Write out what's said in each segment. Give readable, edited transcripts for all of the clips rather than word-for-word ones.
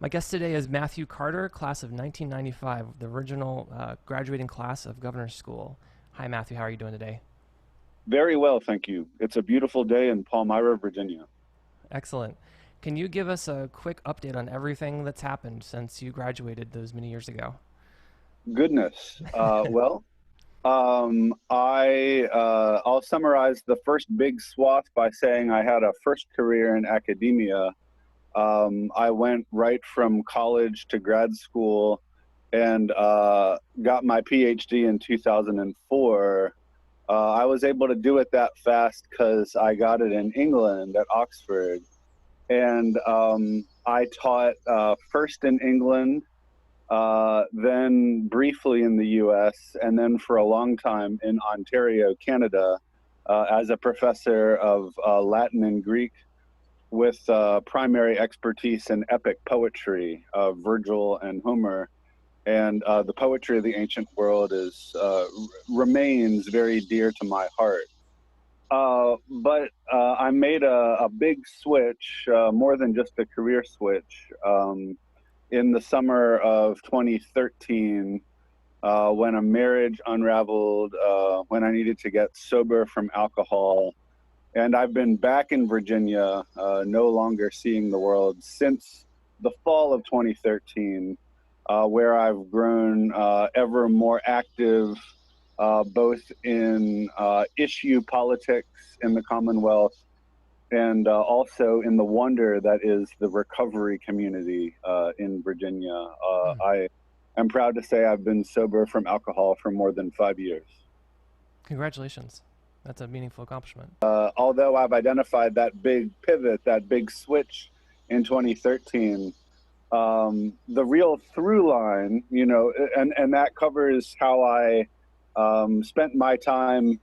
My guest today is Matthew Carter, class of 1995, the original graduating class of Governor's School. Hi, Matthew. How are you doing today? Very well, thank you. It's a beautiful day in Palmyra, Virginia. Excellent. Can you give us a quick update on everything that's happened since you graduated those many years ago? Goodness. I'll summarize the first big swath by saying I had a first career in academia. I went right from college to grad school and got my PhD in 2004. I was able to do it that fast because I got it in England at Oxford. And I taught first in England, then briefly in the US, and then for a long time in Ontario, Canada, as a professor of Latin and Greek with primary expertise in epic poetry of Virgil and Homer. And the poetry of the ancient world remains very dear to my heart. But I made a big switch, more than just a career switch, in the summer of 2013, when a marriage unraveled, when I needed to get sober from alcohol. And I've been back in Virginia, no longer seeing the world since the fall of 2013, where I've grown ever more active, both in issue politics in the Commonwealth and also in the wonder that is the recovery community in Virginia. I am proud to say I've been sober from alcohol for more than 5 years. Congratulations. That's a meaningful accomplishment. Although I've identified that big pivot, that big switch in 2013, the real through line, and that covers how I spent my time,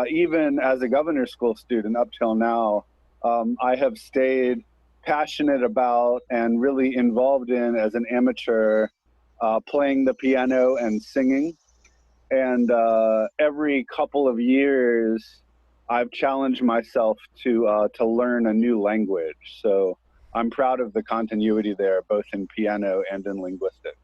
even as a governor's school student up till now. I have stayed passionate about and really involved in as an amateur, playing the piano and singing. And every couple of years, I've challenged myself to learn a new language. So I'm proud of the continuity there, both in piano and in linguistics.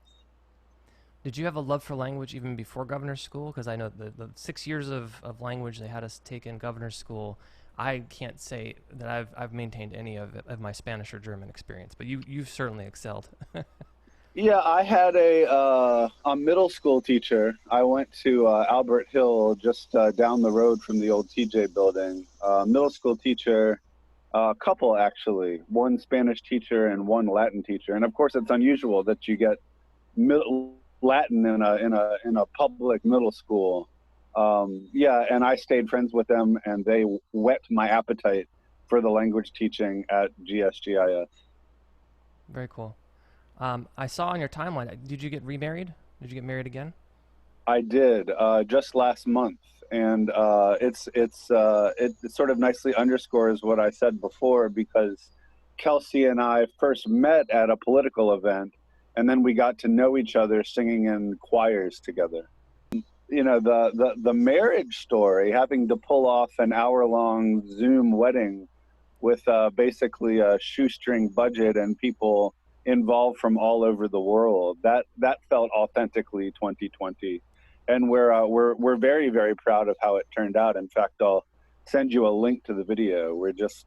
Did you have a love for language even before Governor's School? Because I know the 6 years of language they had us take in Governor's School, I can't say that I've maintained any of my Spanish or German experience, but you've certainly excelled. Yeah, I had a middle school teacher. I went to Albert Hill, just down the road from the old TJ building. Middle school teacher, a couple actually, one Spanish teacher and one Latin teacher. And of course, it's unusual that you get Latin in a public middle school. Yeah, and I stayed friends with them, and they whet my appetite for the language teaching at GSGIS. Very cool. I saw on your timeline, did you get remarried? Did you get married again? I did just last month, and it sort of nicely underscores what I said before, because Kelsey and I first met at a political event, and then we got to know each other singing in choirs together. The marriage story, having to pull off an hour-long Zoom wedding with basically a shoestring budget and people involved from all over the world, that felt authentically 2020, and we're very, very proud of how it turned out. In fact, I'll send you a link to the video. We're just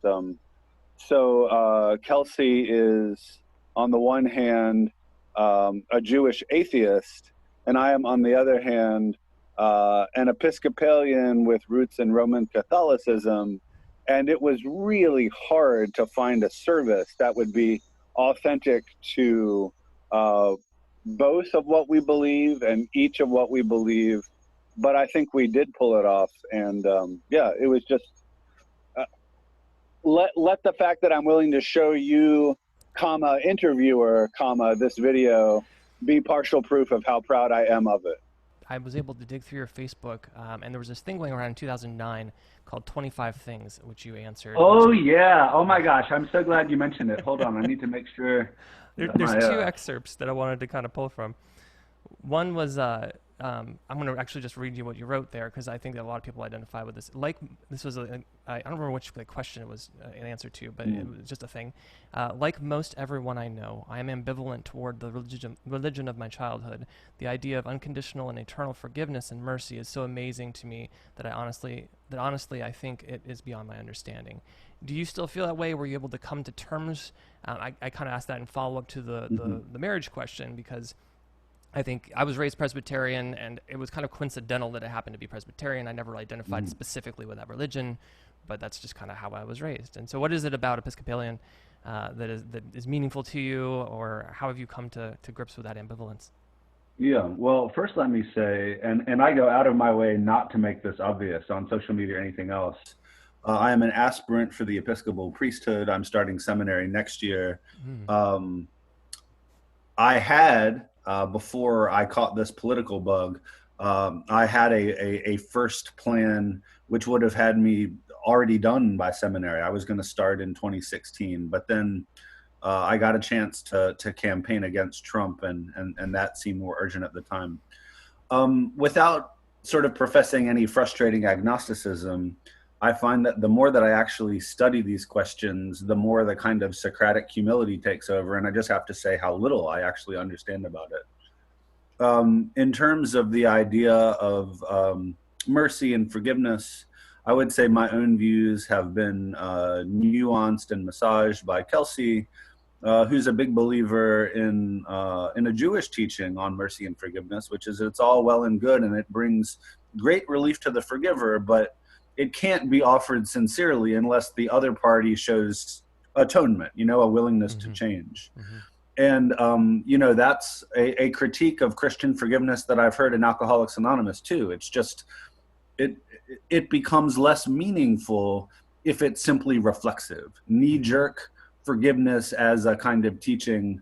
Kelsey is, on the one hand, a Jewish atheist, and I am, on the other hand, an Episcopalian with roots in Roman Catholicism. And it was really hard to find a service that would be authentic to both of what we believe and each of what we believe. But I think we did pull it off. And yeah, it was just, let the fact that I'm willing to show you, interviewer, this video be partial proof of how proud I am of it. I was able to dig through your Facebook, and there was this thing going around in 2009 called 25 Things, which you answered. Oh, yeah. Oh, my gosh. I'm so glad you mentioned it. Hold on. I need to make sure. There's two excerpts that I wanted to kind of pull from. One was I'm going to actually just read you what you wrote there because I think that a lot of people identify with this. Like, this was I don't remember which question it was an answer to, but it was just a thing. Like most everyone I know, I am ambivalent toward the religion of my childhood. The idea of unconditional and eternal forgiveness and mercy is so amazing to me that honestly I think it is beyond my understanding. Do you still feel that way? Were you able to come to terms? I kind of asked that in follow up to the marriage question because I think I was raised Presbyterian, and it was kind of coincidental that it happened to be Presbyterian. I never identified specifically with that religion, but that's just kind of how I was raised. And so what is it about Episcopalian that is meaningful to you, or how have you come to grips with that ambivalence? Yeah, well, first let me say, and I go out of my way not to make this obvious on social media or anything else. I am an aspirant for the Episcopal priesthood. I'm starting seminary next year. I had, before I caught this political bug, I had a first plan, which would have had me already done by seminary. I was going to start in 2016, but then I got a chance to campaign against Trump, and that seemed more urgent at the time. Without sort of professing any frustrating agnosticism, I find that the more that I actually study these questions, the more the kind of Socratic humility takes over, and I just have to say how little I actually understand about it. In terms of the idea of mercy and forgiveness, I would say my own views have been nuanced and massaged by Kelsey, who's a big believer in a Jewish teaching on mercy and forgiveness, which is it's all well and good and it brings great relief to the forgiver, but it can't be offered sincerely unless the other party shows atonement, a willingness to change. And, that's a critique of Christian forgiveness that I've heard in Alcoholics Anonymous too. It's just, it becomes less meaningful if it's simply reflexive. Knee-jerk forgiveness as a kind of teaching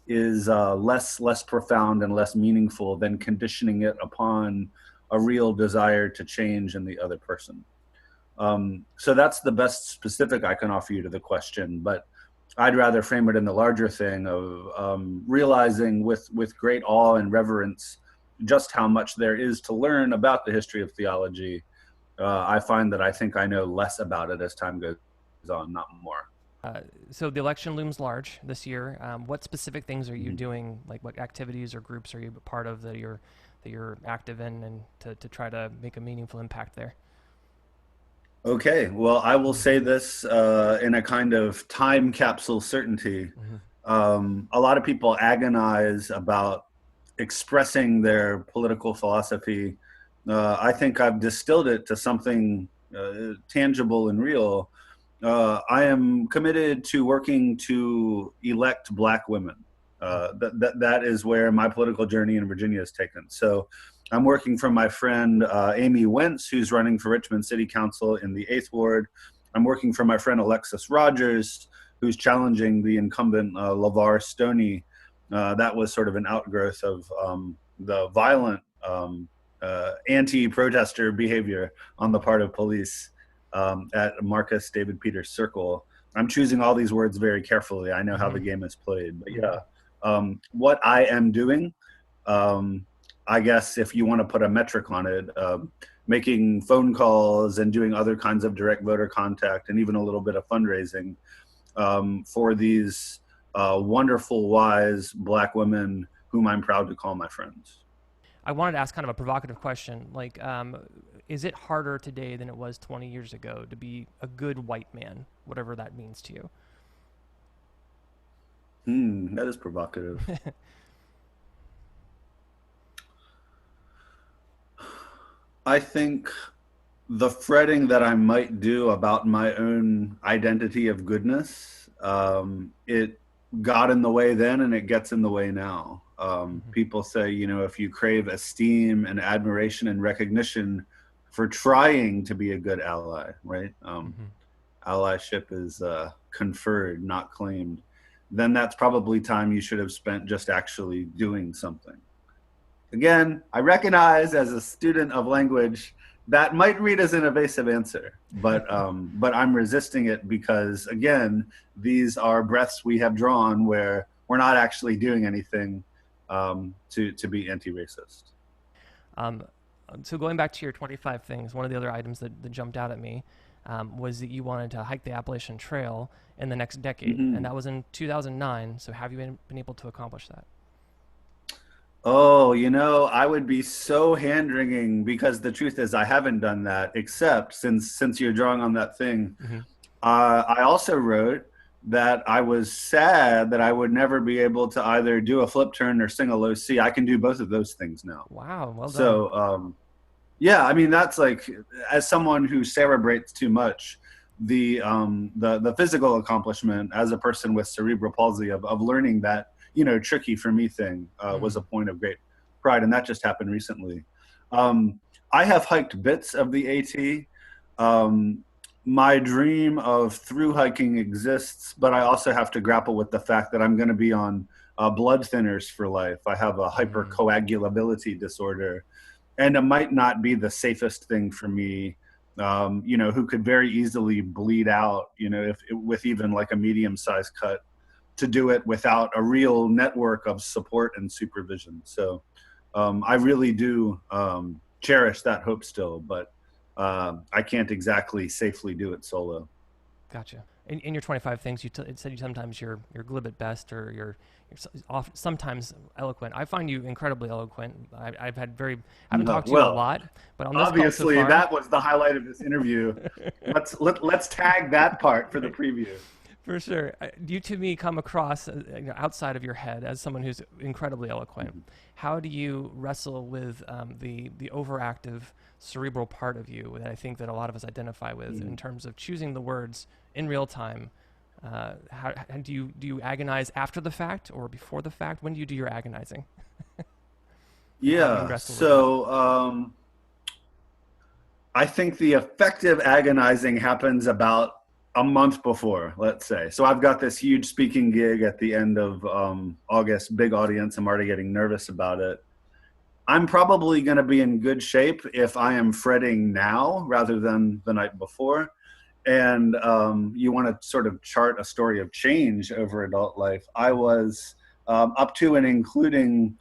is less profound and less meaningful than conditioning it upon a real desire to change in the other person. So that's the best specific I can offer you to the question, but I'd rather frame it in the larger thing of realizing with great awe and reverence just how much there is to learn about the history of theology. I find that I think I know less about it as time goes on, not more. So the election looms large this year. What specific things are you doing? Like what activities or groups are you a part of that you're active in, and to try to make a meaningful impact there? Okay, well, I will say this in a kind of time capsule certainty. A lot of people agonize about expressing their political philosophy. I think I've distilled it to something tangible and real. I am committed to working to elect Black women. That is where my political journey in Virginia has taken. So I'm working for my friend Amy Wentz, who's running for Richmond City Council in the 8th Ward. I'm working for my friend Alexis Rogers, who's challenging the incumbent LeVar Stoney. That was sort of an outgrowth of the violent anti-protester behavior on the part of police at Marcus David Peters Circle. I'm choosing all these words very carefully. I know how the game is played, but yeah. What I am doing, I guess if you want to put a metric on it, making phone calls and doing other kinds of direct voter contact and even a little bit of fundraising for these wonderful, wise Black women whom I'm proud to call my friends. I wanted to ask kind of a provocative question. Like, is it harder today than it was 20 years ago to be a good white man, whatever that means to you? That is provocative. I think the fretting that I might do about my own identity of goodness, it got in the way then and it gets in the way now. People say, if you crave esteem and admiration and recognition for trying to be a good ally, right? Allyship is conferred, not claimed. Then that's probably time you should have spent just actually doing something. Again, I recognize as a student of language that might read as an evasive answer, but I'm resisting it because, again, these are breaths we have drawn where we're not actually doing anything to be anti-racist. Um, so going back to your 25 things, one of the other items that jumped out at me was that you wanted to hike the Appalachian Trail in the next decade, and that was in 2009. So have you been able to accomplish that? Oh, I would be so hand-wringing because the truth is I haven't done that, except since you're drawing on that thing. Mm-hmm. I also wrote that I was sad that I would never be able to either do a flip turn or sing a low C. I can do both of those things now. Wow, well done. So, yeah, I mean, that's like, as someone who cerebrates too much, the physical accomplishment as a person with cerebral palsy of learning that, tricky for me thing was a point of great pride. And that just happened recently. I have hiked bits of the AT. My dream of through hiking exists, but I also have to grapple with the fact that I'm going to be on blood thinners for life. I have a hypercoagulability disorder, and it might not be the safest thing for me, who could very easily bleed out, with even like a medium-sized cut, to do it without a real network of support and supervision. So I really do cherish that hope still, but I can't exactly safely do it solo. Gotcha. In your 25 things, it said you sometimes you're glib at best, or you're sometimes eloquent. I find you incredibly eloquent. I haven't talked to you a lot, but on this obviously call so far, that was the highlight of this interview. Let's tag that part for the preview. For sure. You to me come across outside of your head as someone who's incredibly eloquent. Mm-hmm. How do you wrestle with the overactive cerebral part of you that I think that a lot of us identify with in terms of choosing the words in real time? How do you agonize after the fact or before the fact? When do you do your agonizing? Yeah. So I think the effective agonizing happens about a month before, let's say. So I've got this huge speaking gig at the end of August, big audience. I'm already getting nervous about it. I'm probably going to be in good shape if I am fretting now rather than the night before. And you want to sort of chart a story of change over adult life. I was up to and including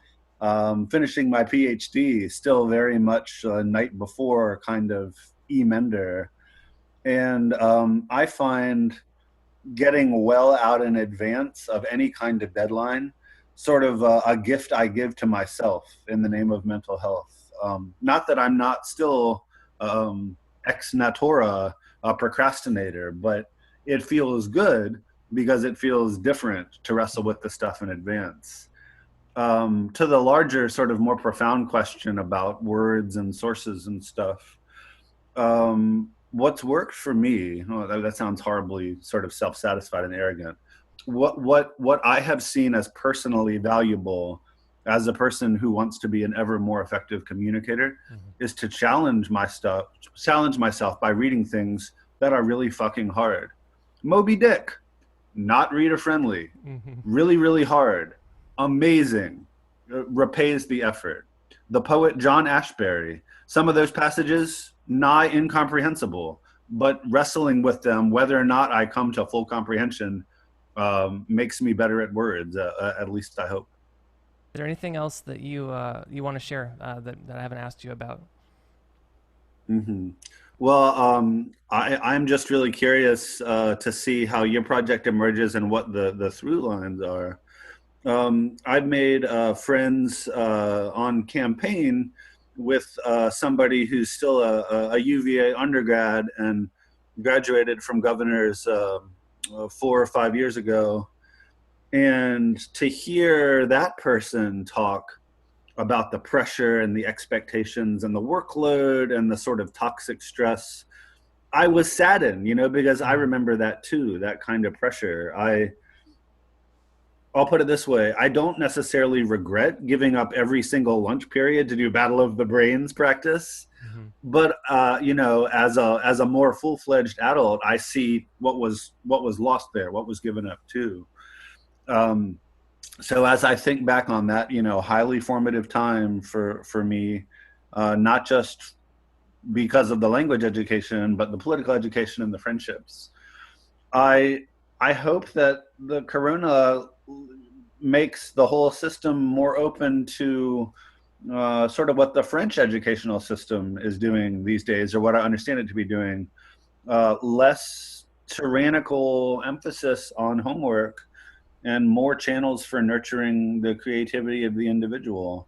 finishing my PhD, still very much night before kind of emender. And I find getting well out in advance of any kind of deadline sort of a gift I give to myself in the name of mental health. Not that I'm not still ex natura a procrastinator, but it feels good because it feels different to wrestle with the stuff in advance. To the larger, sort of more profound question about words and sources and stuff, what's worked for me, that sounds horribly sort of self-satisfied and arrogant. What I have seen as personally valuable as a person who wants to be an ever more effective communicator is to challenge myself by reading things that are really fucking hard. Moby Dick, not reader friendly, really, really hard, amazing, repays the effort. The poet John Ashbery, some of those passages, nigh incomprehensible, but wrestling with them, whether or not I come to full comprehension, makes me better at words, at least I hope. Is there anything else that you want to share that I haven't asked you about? Well, I'm just really curious to see how your project emerges and what the through lines are. I've made friends on campaign with somebody who's still a UVA undergrad and graduated from Governors 4 or 5 years ago. And to hear that person talk about the pressure and the expectations and the workload and the sort of toxic stress, I was saddened, because I remember that too, that kind of pressure. I'll put it this way. I don't necessarily regret giving up every single lunch period to do Battle of the Brains practice. But, as a more full-fledged adult, I see what was lost there, what was given up too. So as I think back on that, highly formative time for me, not just because of the language education, but the political education and the friendships, I hope that the corona makes the whole system more open to sort of what the French educational system is doing these days, or what I understand it to be doing. Less tyrannical emphasis on homework and more channels for nurturing the creativity of the individual.